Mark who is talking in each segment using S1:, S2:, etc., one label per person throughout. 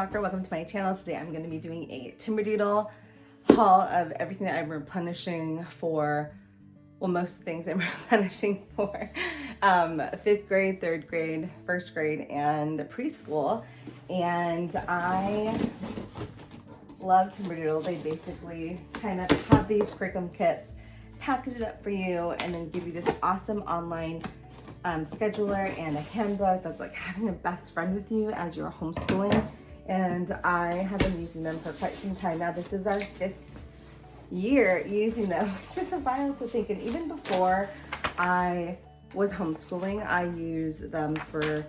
S1: Walker. Welcome to my channel. Today I'm going to be doing a Timberdoodle haul of everything that I'm replenishing for, well, most things I'm replenishing for 5th grade, 3rd grade, 1st grade, and preschool. And I love Timberdoodle. They basically kind of have these curriculum kits, package it up for you, and then give you this awesome online scheduler and a handbook that's like having a best friend with you as you're homeschooling. And I have been using them for quite some time now. This is our 5th year using them, which is a while to think. And even before I was homeschooling, I used them for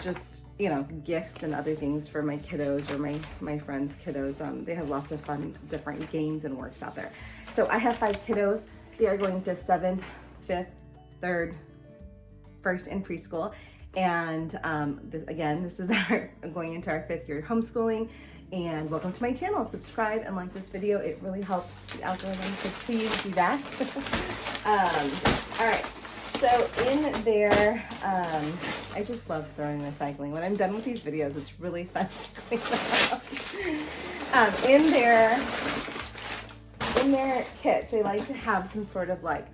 S1: just, you know, gifts and other things for my kiddos or my friends' kiddos. They have lots of fun different games and works out there. So I have 5 kiddos. They are going to 7th, 5th, 3rd, 1st, and preschool. And this is our going into our 5th year homeschooling. And welcome to my channel. Subscribe and like this video. It really helps the algorithm, so please do that. All right. So in there, I just love throwing recycling. When I'm done with these videos, it's really fun to clean up. In their kits, they like to have some sort of like,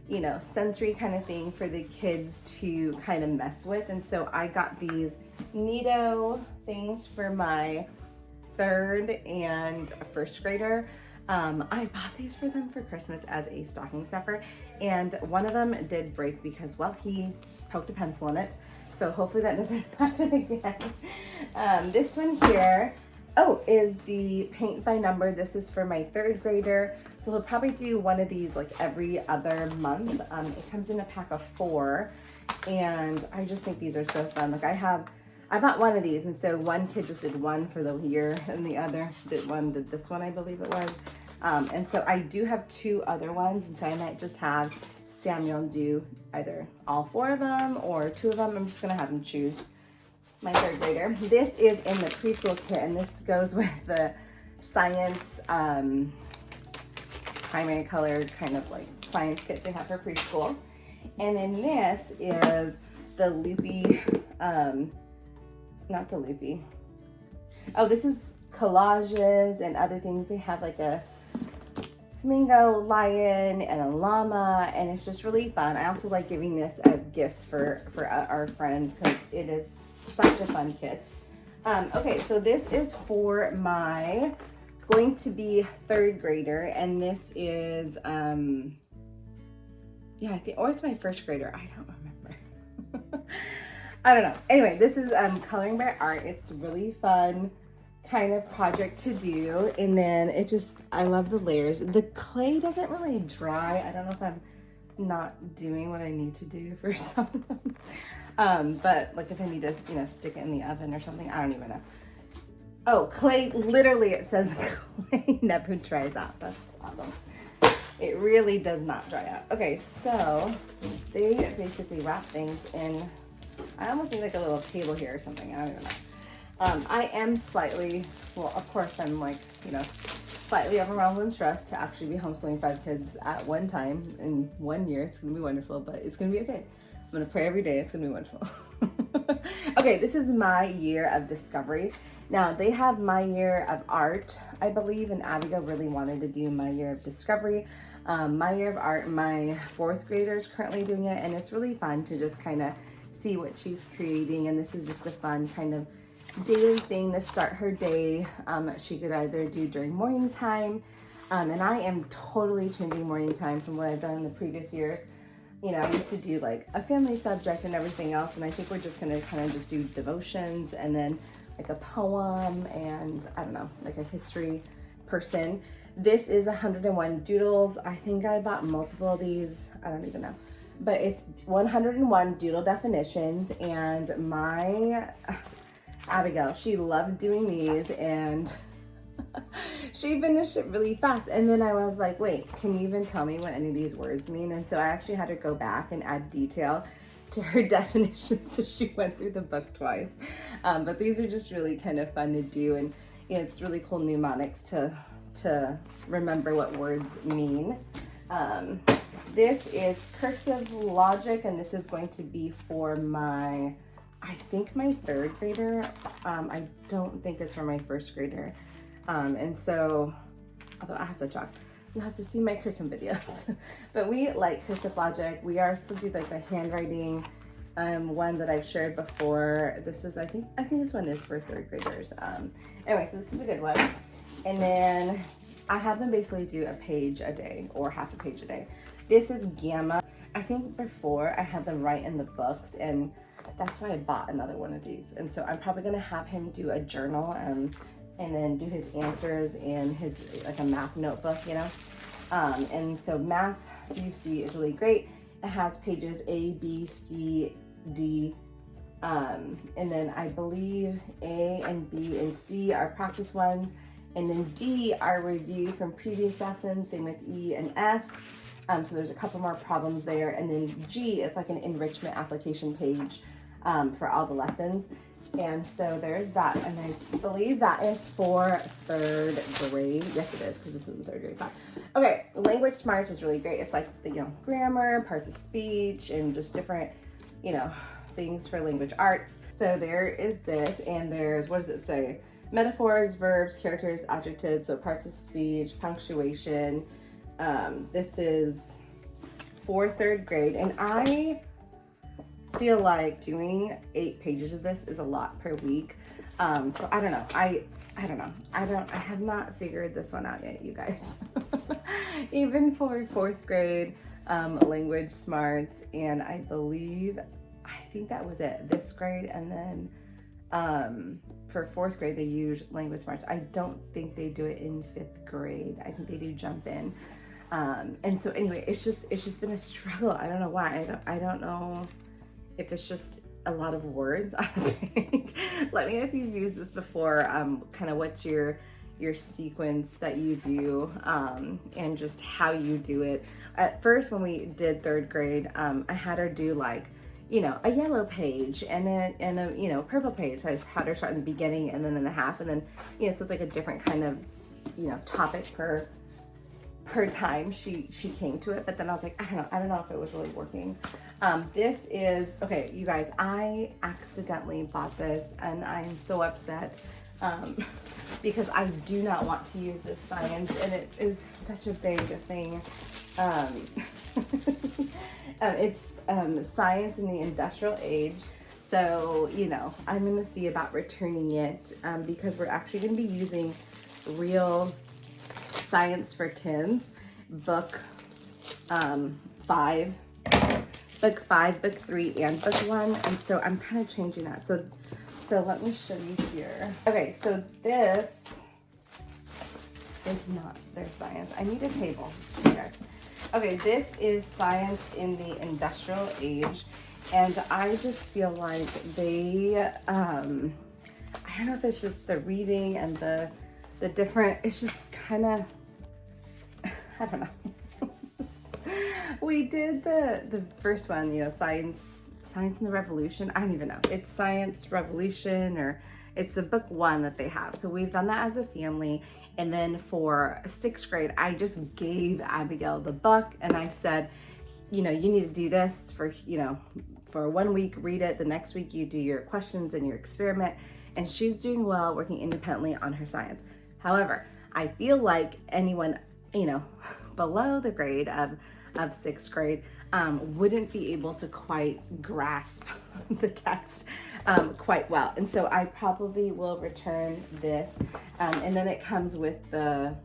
S1: you know, sensory kind of thing for the kids to kind of mess with. And so I got these Neato things for my 3rd and 1st grader. I bought these for them for Christmas as a stocking stuffer, and one of them did break because, well, he poked a pencil in it. So hopefully that doesn't happen again. This one here, is the paint by number. This is for my 3rd grader. So we'll probably do one of these like every other month. It comes in a pack of 4, and I just think these are so fun. Like I bought one of these, and so one kid just did one for the year, and the other did this one, I believe it was. And so I do have 2 other ones, and so I might just have Samuel do either all 4 of them or 2 of them. I'm just gonna have him choose. My 3rd grader. This is in the preschool kit, and this goes with the science primary color kind of like science kit they have for preschool. And then this is the loopy, not the loopy. Oh, this is collages and other things. They have like a flamingo, lion, and a llama, and it's just really fun. I also like giving this as gifts for our friends because it is such a fun kit. Okay, so this is for my going to be 3rd grader, and this is yeah, I think, or it's my 1st grader. I don't remember. I don't know. Anyway, this is coloring by art. It's really fun kind of project to do, and then I love the layers. The clay doesn't really dry. I don't know if I'm not doing what I need to do for some of them. But like if I need to, you know, stick it in the oven or something, I don't even know. Oh, clay, literally it says clay never dries out. That's awesome. It really does not dry out. Okay, so they basically wrap things in, I almost need like a little table here or something. I don't even know. I am slightly, well, of course I'm like, you know, slightly overwhelmed and stressed to actually be homeschooling 5 kids at one time in 1 year. It's gonna be wonderful, but it's gonna be okay. I'm gonna pray every day. It's gonna be wonderful. Okay, this is my year of discovery. Now they have my year of art, I believe, and Abigail really wanted to do my year of discovery. My year of art, my 4th grader is currently doing it, and it's really fun to just kind of see what she's creating. And this is just a fun kind of daily thing to start her day. She could either do during morning time, and I am totally changing morning time from what I've done in the previous years. You know, I used to do like a family subject and everything else, and I think we're just gonna kind of just do devotions and then like a poem and I don't know, like a history person. This is 101 doodles. I think I bought multiple of these. I don't even know, but it's 101 doodle definitions. And my Abigail, she loved doing these, and she finished it really fast. And then I was like, wait, can you even tell me what any of these words mean? And so I actually had to go back and add detail to her definition, so she went through the book twice. But these are just really kind of fun to do, and you know, it's really cool mnemonics to remember what words mean. This is cursive logic, and this is going to be for my I think my third grader, I don't think it's for my first grader. And so, although I have to talk, you'll have to see my curriculum videos. But we like cursive logic. We also do like the handwriting one that I've shared before. This is, I think this one is for third graders. Anyway, so this is a good one. And then I have them basically do a page a day or half a page a day. This is Gamma. I think before I had them write in the books, and that's why I bought another one of these. And so I'm probably gonna have him do a journal and then do his answers in his, like a math notebook, you know? And so math, you see, is really great. It has pages A, B, C, D, and then I believe A and B and C are practice ones, and then D are review from previous lessons, same with E and F. So there's a couple more problems there, and then G is like an enrichment application page for all the lessons. And so there's that, and I believe that is for third grade. Yes, it is, because this is in third grade. Okay, Language Smarts is really great. It's like, you know, grammar, parts of speech, and just different, you know, things for language arts. So there is this, and there's, what does it say? Metaphors, verbs, characters, adjectives, so parts of speech, punctuation. This is for third grade, and I feel like doing 8 pages of this is a lot per week. So I don't know. I don't know. I have not figured this one out yet, you guys. Even for 4th grade, Language Smarts, and I think that was it this grade, and then for 4th grade they use Language Smarts. I don't think they do it in 5th grade. I think they do jump in. And so anyway, it's just been a struggle. I don't know why. I don't know if it's just a lot of words on the page. Let me know if you've used this before, kind of what's your sequence that you do, and just how you do it. At first, when we did 3rd grade, I had her do like, you know, a yellow page and a you know, purple page. So I just had her start in the beginning and then in the half, and then, you know, so it's like a different kind of, you know, topic per time she came to it. But then I was like, I don't know if it was really working. This is, okay, you guys, I accidentally bought this, and I'm so upset because I do not want to use this science, and it is such a big thing. It's science in the industrial age. So, you know, I'm going to see about returning it because we're actually going to be using real Science for Kids, book 5, book 3, and book 1. And so I'm kind of changing that. So let me show you here. Okay, so this is not their science. I need a table. Okay, this is Science in the Industrial Age. And I just feel like they, I don't know if it's just the reading and the different, it's just kind of, I don't know. We did the first one, you know, Science in the Revolution. I don't even know. It's Science Revolution, or it's the book 1 that they have. So we've done that as a family. And then for 6th grade, I just gave Abigail the book, and I said, you know, you need to do this for, you know, for 1 week, read it. The next week you do your questions and your experiment. And she's doing well, working independently on her science. However, I feel like anyone, you know, below the grade of 6th grade wouldn't be able to quite grasp the text quite well. And so I probably will return this. And then it comes with the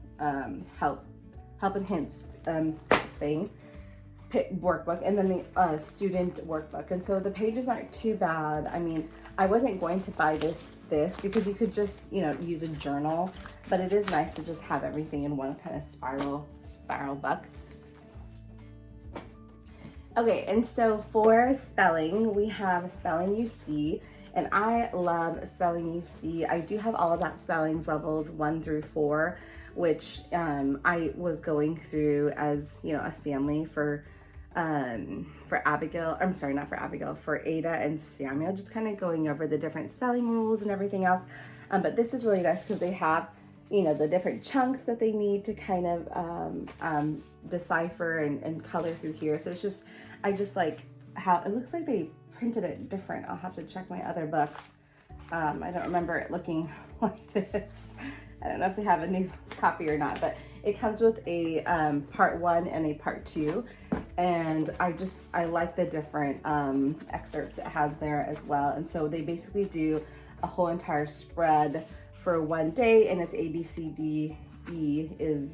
S1: help and hints thing, workbook, and then the student workbook. And so the pages aren't too bad. I mean, I wasn't going to buy this because you could just, you know, use a journal, but it is nice to just have everything in one kind of spiral book. Okay, and so for spelling, we have Spelling UC, and I love Spelling UC. I do have all of that spellings levels 1 through 4, which I was going through as, you know, a family for Abigail. I'm sorry, not for Abigail, for Ada and Samuel, just kind of going over the different spelling rules and everything else. But this is really nice because they have, you know, the different chunks that they need to kind of decipher and color through here. So it's just, I just like how it looks like they printed it different. I'll have to check my other books. I don't remember it looking like this. I don't know if they have a new copy or not, but it comes with a part 1 and a part 2. And I like the different excerpts it has there as well. And so they basically do a whole entire spread for one day, and it's A, B, C, D, E is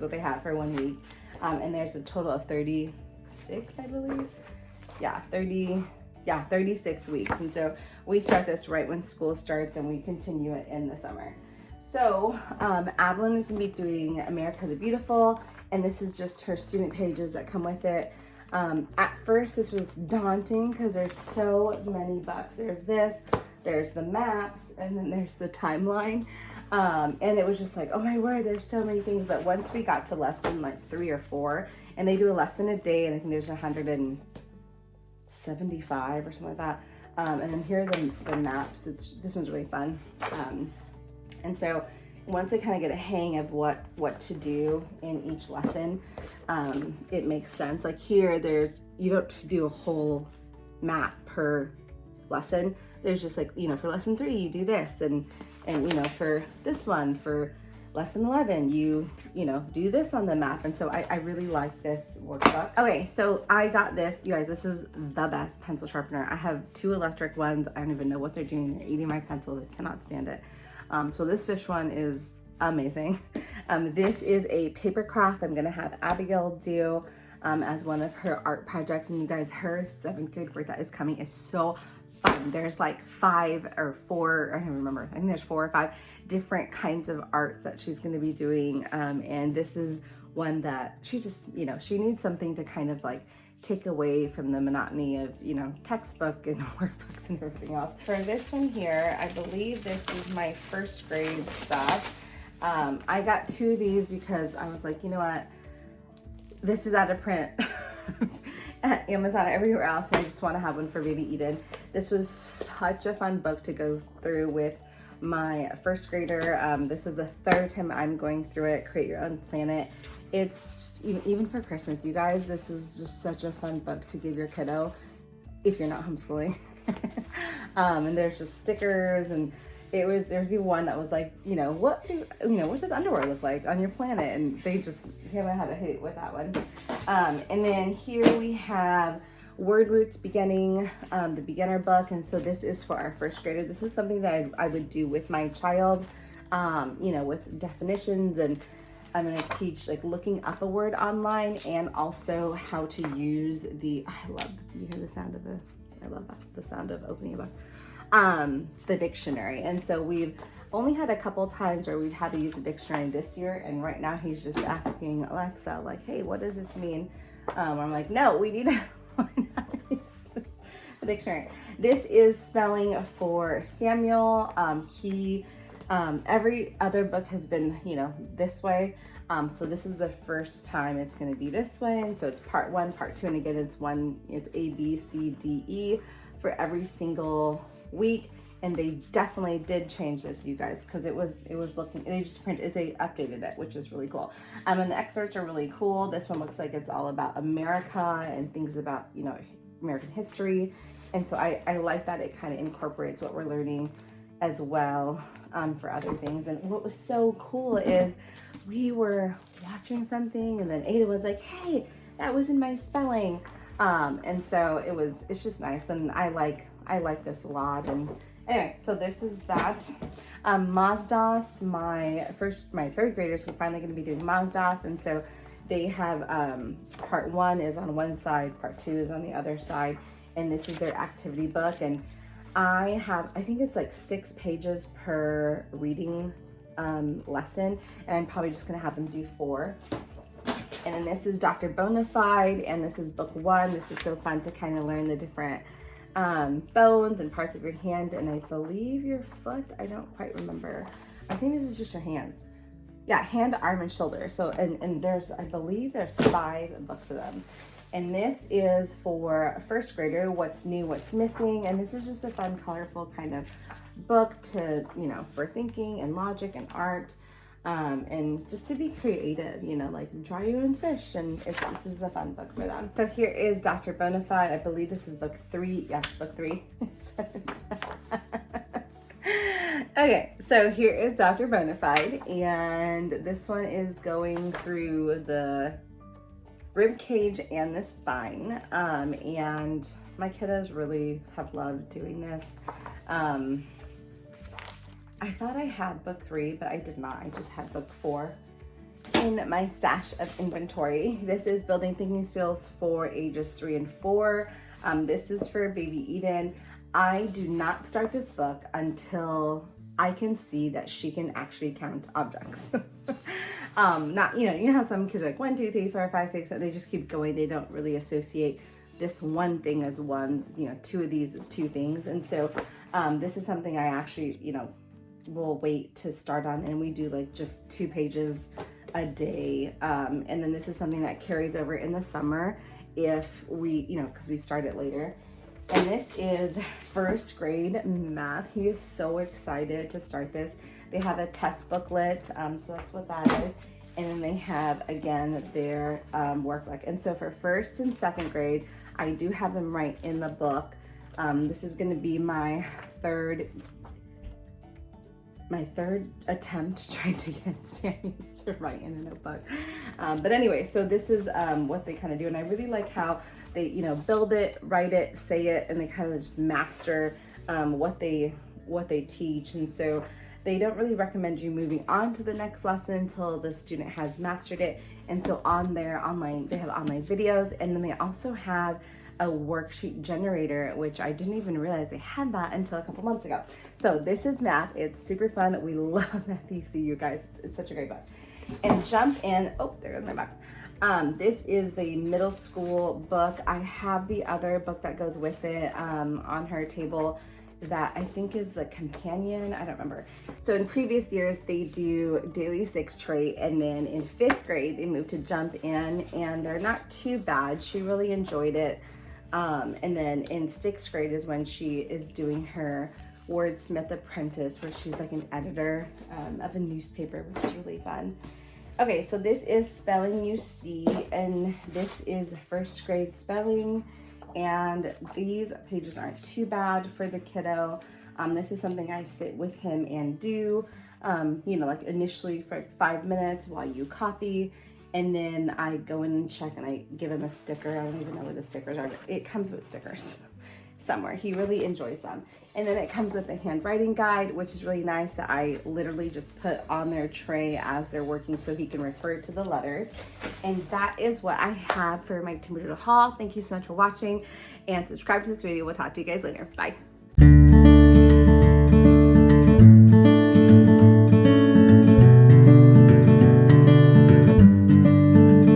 S1: what they have for 1 week. And there's a total of 36, I believe. Yeah, 36 weeks. And so we start this right when school starts and we continue it in the summer. So Adeline is gonna be doing America the Beautiful, and this is just her student pages that come with it. At first this was daunting because there's so many books. There's this, there's the maps, and then there's the timeline. And it was just like, oh my word, there's so many things. But once we got to lesson like 3 or 4, and they do a lesson a day, and I think there's 175 or something like that. And then here are the maps. This one's really fun. And so once I kind of get a hang of what to do in each lesson, it makes sense. Like here, you don't do a whole map per lesson. There's just like, you know, for lesson 3, you do this, and you know, for this one, for lesson 11, you know, do this on the map. And so I really like this workbook. Okay, so I got this. You guys, this is the best pencil sharpener. I have 2 electric ones. I don't even know what they're doing. They're eating my pencils. I cannot stand it. So this fish one is amazing. This is a paper craft I'm gonna have Abigail do as one of her art projects. And you guys, her 7th grade work that is coming is so fun. There's like 5 or 4, I don't remember. I think there's 4 or 5 different kinds of arts that she's gonna be doing. And this is one that she just, you know, she needs something to kind of like take away from the monotony of, you know, textbook and workbooks and everything else. For this one here, I believe this is my 1st grade stuff. I got 2 of these because I was like, you know what, this is out of print at Amazon, everywhere else, and I just want to have one for baby Eden. This was such a fun book to go through with my 1st grader. This is the 3rd time I'm going through it, Create Your Own Planet. It's even for Christmas, you guys, this is just such a fun book to give your kiddo if you're not homeschooling. And there's just stickers, and there's even one that was like, what does underwear look like on your planet? And they just haven't had a hoot with that one. And then here we have Word Roots Beginning, the beginner book. And so this is for our 1st grader. This is something that I would do with my child, with definitions, and I'm going to teach like looking up a word online, and also how to use you hear the sound of I love that, the sound of opening a book, the dictionary. And so we've only had a couple times where we've had to use a dictionary this year, and right now he's just asking Alexa like, hey, what does this mean? I'm like, no, we need to learn how to use the dictionary. This is spelling for Samuel. Every other book has been, this way. So this is the first time it's going to be this way. And so it's part 1, part 2. And again, it's A, B, C, D, E for every single week. And they definitely did change this, you guys, because it was looking, they updated it, which is really cool. And the excerpts are really cool. This one looks like it's all about America and things about, American history. And so I like that it kind of incorporates what we're learning as well, for other things. And what was so cool is we were watching something, and then Ada was like, hey, that was in my spelling. And so it's just nice. And I like this a lot. And anyway, so this is that. Mazdas, my 3rd graders are finally going to be doing Mazdas. And so they have, part 1 is on one side, part 2 is on the other side. And this is their activity book. And I think it's like 6 pages per reading lesson, and I'm probably just gonna have them do 4. And then this is Dr. Bonafide, and this is book 1. This is so fun to kind of learn the different bones and parts of your hand, and I believe your foot. I don't quite remember. I think this is just your hands. Yeah, hand, arm, and shoulder. So and I believe there's 5 books of them. And this is for 1st grader, what's new, what's missing. And this is just a fun, colorful kind of book to, for thinking and logic and art. and just to be creative, you know, like draw your own fish, and this is a fun book for them. So here is Dr. Bonafide. I believe this is book 3. Yes, book 3. Okay, so here is Dr. Bonafide, and this one is going through the rib cage and the spine, and my kiddos really have loved doing this. I thought I had book 3, but I did not. I just had book 4 in my stash of inventory. This is Building Thinking Skills for ages 3 and 4. This is for baby Eden. I do not start this book until I can see that she can actually count objects. Not, you know how some kids are like 1, 2, 3, 4, 5, 6, they just keep going. They don't really associate this one thing as one, you know, 2 of these is 2 things. And so this is something I actually, you know, will wait to start on, and we do like just 2 pages a day. And then this is something that carries over in the summer if we, you know, because we start it later. And this is first grade math. He is so excited to start this. They have a test booklet, so that's what that is. And then they have, again, their workbook. And so for first and second grade, I do have them write in the book. This is gonna be my third attempt trying to get Sammy to write in a notebook. But anyway, so this is what they kind of do. And I really like how they, you know, build it, write it, say it, and they kind of just master what they teach. And so they don't really recommend you moving on to the next lesson until the student has mastered it. And so on their online, they have online videos, and then they also have a worksheet generator, which I didn't even realize they had that until a couple months ago. So this is math. It's super fun. We love Math EC, you guys. It's such a great book. And jump in. Oh, there goes my box. This is the middle school book. I have the other book that goes with it on her table that I think is the companion. I don't remember. So in previous years, they do daily 6 trait, and then in 5th grade, they moved to jump in, and they're not too bad. She really enjoyed it. And then in 6th grade is when she is doing her Wordsmith Apprentice, where she's like an editor of a newspaper, which is really fun. Okay, so this is Spelling You See, and this is first grade spelling, and these pages aren't too bad for the kiddo. This is something I sit with him and do, you know, like initially for 5 minutes while you copy. And then I go in and check, and I give him a sticker. I don't even know where the stickers are. It comes with stickers somewhere. He really enjoys them. And then it comes with a handwriting guide, which is really nice, that I literally just put on their tray as they're working so he can refer to the letters. And that is what I have for my Timberdoodle haul. Thank you so much for watching, and subscribe to this video. We'll talk to you guys later. Bye.